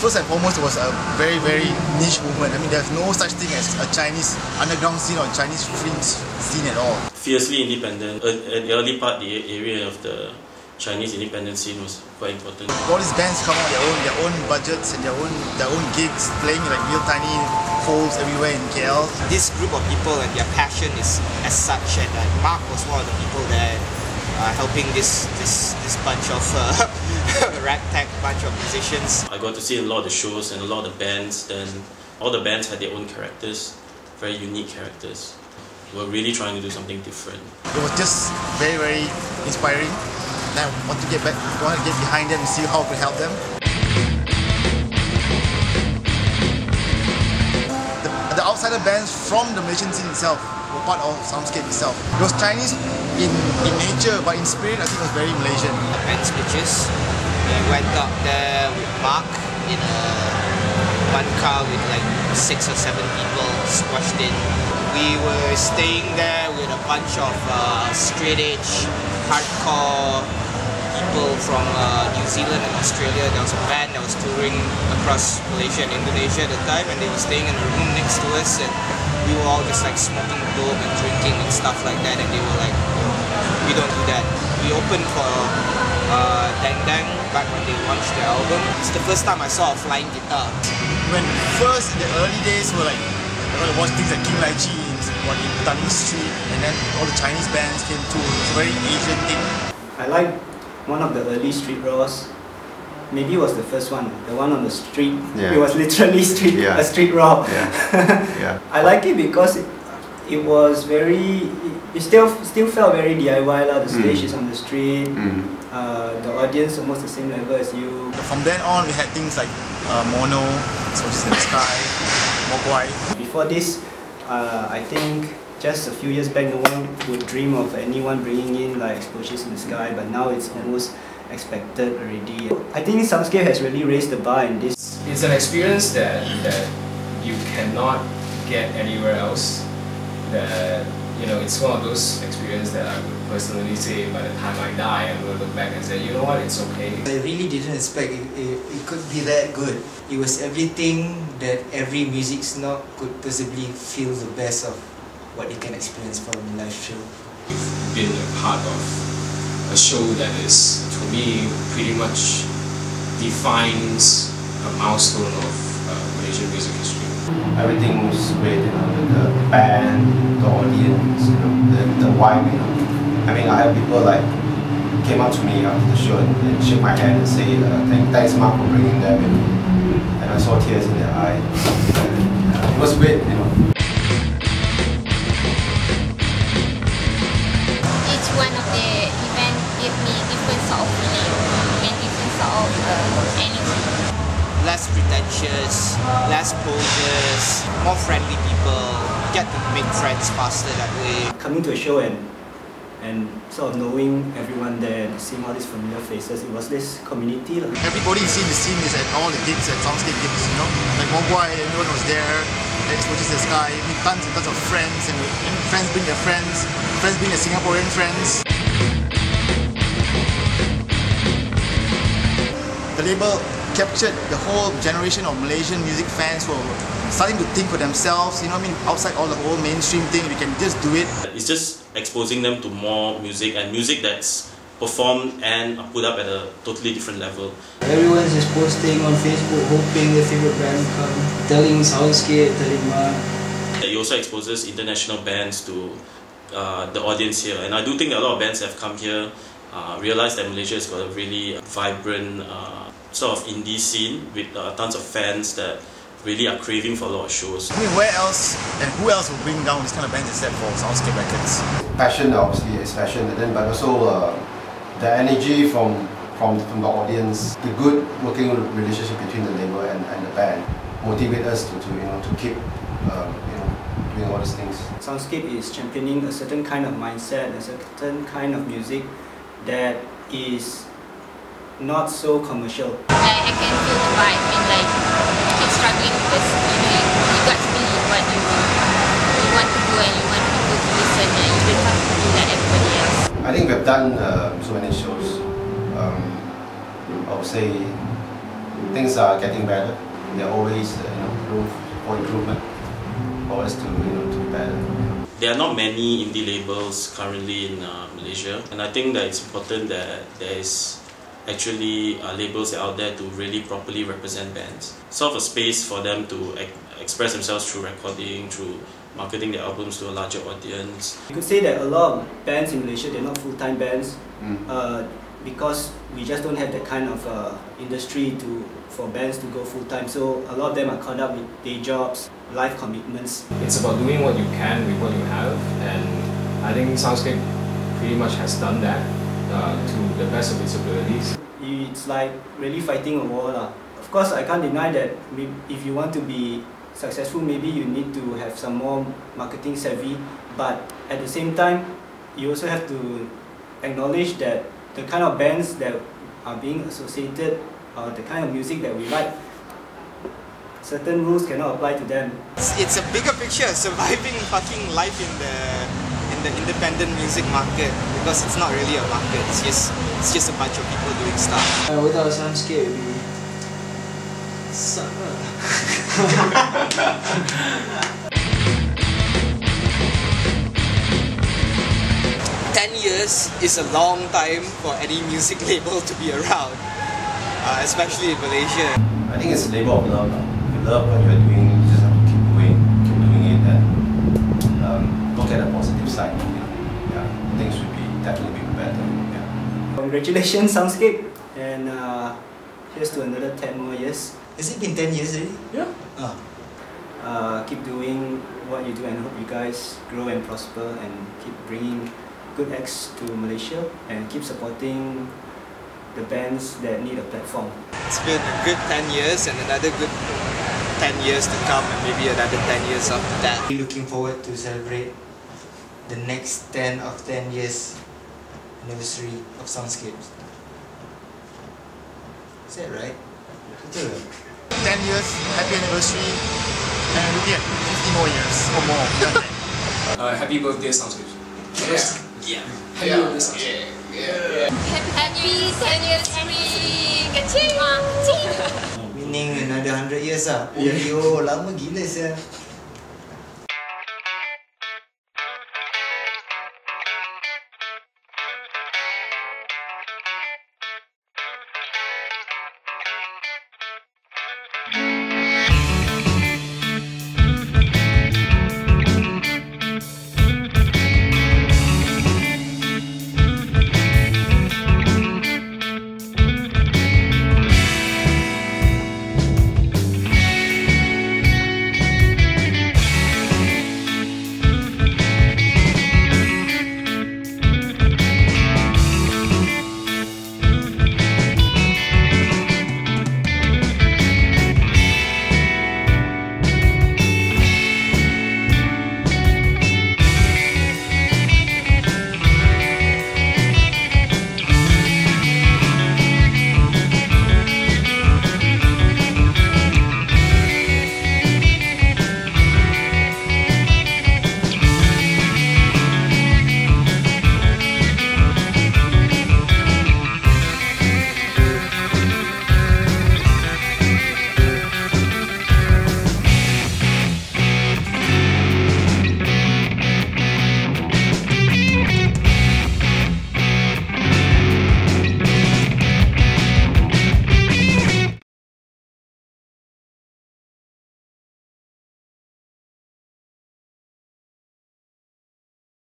first and foremost, it was a very, very niche movement. I mean, there's no such thing as a Chinese underground scene or Chinese fringe scene at all. Fiercely independent. At the early part, the area of the Chinese independent scene was quite important. All these bands come out their own budgets and their own gigs, playing like real tiny holes everywhere in KL. This group of people and their passion is as such, and Mark was one of the people that helping this bunch of ragtag bunch of musicians. I got to see a lot of the shows and a lot of the bands. Then all the bands had their own characters, very unique characters. We were really trying to do something different. It was just very, very inspiring. And I want to get behind them and see how we could help them. The outsider bands from the Malaysian scene itself were part of Soundscape itself. It was Chinese in nature, but in spirit I think it was very Malaysian. And switches. We went up there with Mark in one car with like 6 or 7 people squashed in. We were staying there with a bunch of straight edge, hardcore people from New Zealand and Australia. There was a band that was touring across Malaysia and Indonesia at the time, and they were staying in a room next to us, and we were all just like smoking dope and drinking and stuff like that, and they were like, we don't do that. We opened for Dang Dang back when they launched their album. It's the first time I saw a flying guitar. When first in the early days were like, I watch things like King Lychee in Tanning Street, and then all the Chinese bands came too. It's a very Asian thing. I like one of the early street raws. Maybe it was the first one, the one on the street. Yeah. It was literally a street raw. Yeah. Yeah. I like it because it was very, it still felt very DIY lah. The stage is on the street. The audience almost the same level as you. From then on, we had things like Mono, Soldiers in the Sky, Mogwai. Before this, I think just a few years back, no one would dream of anyone bringing in like Explosions in the Sky, but now it's almost expected already. I think Soundscape has really raised the bar in this. It's an experience that you cannot get anywhere else. That, you know, it's one of those experiences that I would personally say by the time I die, I'm going to look back and say, you know what, it's okay. I really didn't expect it could be that good. It was everything that every music snob could possibly feel the best of what they can experience from a live show. We've been a part of a show that is, to me, pretty much defines a milestone of Malaysian music history. Everything was great, you know, the band, the audience, you know, the vibe, you know. I mean, I had people like came up to me after the show and shook my hand and say, thanks Mark for bringing them in. And I saw tears in their eyes. It was great, you know. Each one of the events gave me different sort of feeling and different sort of energy. Less pretentious, less posers, more friendly people. You get to make friends faster that way. Coming to a show and sort of knowing everyone there and seeing all these familiar faces, it was this community. Everybody you see in the scene is at all the gigs at Soundscape gigs, you know. Like Mogwai, everyone was there. Explosions in the Sky, I mean, tons and tons of friends, and friends bring their friends bring their Singaporean friends. The label captured the whole generation of Malaysian music fans who are starting to think for themselves, you know what I mean, outside all the whole mainstream thing, we can just do it. It's just exposing them to more music, and music that's performed and put up at a totally different level. Everyone's just posting on Facebook, hoping their favorite band will come, telling Soundscape, telling Mark. It also exposes international bands to the audience here, and I do think that a lot of bands have come here, realized that Malaysia has got a really vibrant sort of indie scene with tons of fans that really are craving for a lot of shows. I mean, where else and who else will bring down this kind of bands except for Soundscape Records? Passion, obviously, is passion, but also the energy from the audience, the good working relationship between the label and the band motivate us to keep doing all these things. Soundscape is championing a certain kind of mindset, a certain kind of music that is not so commercial. I can feel the vibe and like keep struggling because you got to believe what you want to do and you want people to listen, and you don't have to do like everybody else. I think we've done so many shows. I would say things are getting better. They're always room for improvement, for us to to be better. There are not many indie labels currently in Malaysia, and I think that it's important that there is actually labels out there to really properly represent bands. Sort of a space for them to express themselves through recording, through marketing their albums to a larger audience. You could say that a lot of bands in Malaysia, they're not full-time bands because we just don't have that kind of industry for bands to go full-time. So a lot of them are caught up with day jobs, life commitments. It's about doing what you can with what you have, and I think Soundscape pretty much has done that to the best of its abilities. It's like really fighting a war. Of course, I can't deny that if you want to be successful, maybe you need to have some more marketing savvy, but at the same time, you also have to acknowledge that the kind of bands that are being associated, or the kind of music that we like, certain rules cannot apply to them. It's a bigger picture, surviving fucking life in the independent music market, because it's not really a market, it's just a bunch of people doing stuff. Without Soundscape, we suck. 10 years is a long time for any music label to be around, especially in Malaysia. I think it's a labor of love. If you love what you're doing, you just have to keep doing it, and look at the positive side. Yeah, things should definitely be better. Yeah. Congratulations, Soundscape, and here's to another 10 more years. Has it been 10 years already? Yeah. Keep doing what you do, and hope you guys grow and prosper and keep bringing good acts to Malaysia and keep supporting the bands that need a platform. It's been a good 10 years and another good 10 years to come, and maybe another 10 years after that. We're looking forward to celebrate the next 10 years anniversary of Soundscape. Is that right? Betul. 10 years, happy anniversary, and looking at 50 more years or more. Happy birthday, Soundscape. Yeah. Happy birthday, Soundscape. Happy anniversary. Kecil. Meaning another 100 years lah. Oh, lama gila saya.